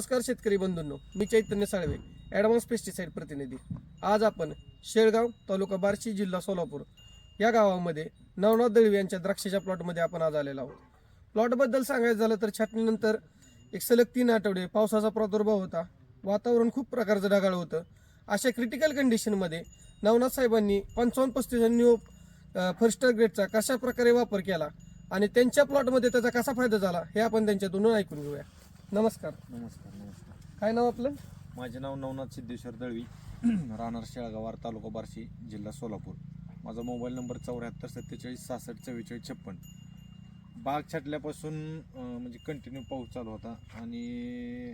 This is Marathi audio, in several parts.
नमस्कार शेतकरी बंधूंनो, मी चैतन्य साळवे, ॲडव्हान्स पेस्टिसाइड प्रतिनिधी. आज आपण शेळगाव तालुका बार्शी जिल्हा सोलापूर या गावामध्ये नवनाथ दळवी यांच्या द्राक्षाच्या प्लॉटमध्ये आपण आज आलेलो आहोत. प्लॉटबद्दल सांगायचं झालं तर छाटणीनंतर एक सलग 3 आठवडे पावसाचा प्रादुर्भाव होता, वातावरण खूप प्रकारचं ढगाळ होतं. अशा क्रिटिकल कंडिशनमध्ये नवनाथ साहेबांनी 55-35 न्यू फर्स्ट ग्रेडचा कशा प्रकारे वापर केला आणि त्यांच्या प्लॉटमध्ये त्याचा कसा फायदा झाला हे आपण त्यांच्यातून ऐकून घेऊया. नमस्कार. नमस्कार. काय नाव आपलं? माझे नाव नवनाथ सिद्धेश्वर दळवी, राहणार शेळगाव, तालुका बार्शी, जिल्हा सोलापूर. माझा मोबाईल नंबर 74 47 66 44 56. बाग छाटल्यापासून म्हणजे कंटिन्यू पाऊस चालू होता आणि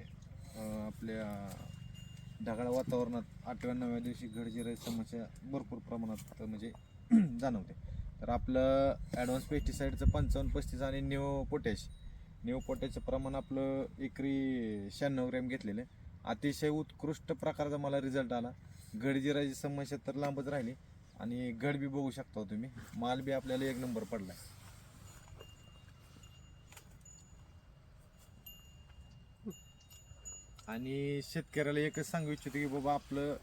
आपल्या ढगाळ वातावरणात 8व्या-9व्या दिवशी घडजिराची समस्या भरपूर प्रमाणात म्हणजे जाणवते. तर आपलं ॲडव्हान्स पेस्टिसाईडचं 55-35 आणि न्यू पोटॅशचं प्रमाण आपलं एकरी 96 ग्रॅम घेतलेलं आहे. अतिशय उत्कृष्ट प्रकारचा मला रिझल्ट आला. घडजिराची समस्या तर लांबच राहिली आणि घड बी बघू शकता तुम्ही, माल बी आपल्याला 1 नंबर पडला. आणि शेतकऱ्याला एकच सांगू इच्छितो की बाबा आपलं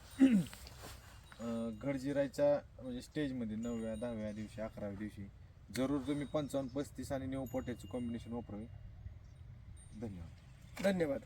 घडजिराच्या म्हणजे स्टेजमध्ये 9व्या 10व्या दिवशी 11व्या दिवशी जरूर तुम्ही 55-35 आणि न्यू पोटॅशचं कॉम्बिनेशन वापरावे. धन्यवाद.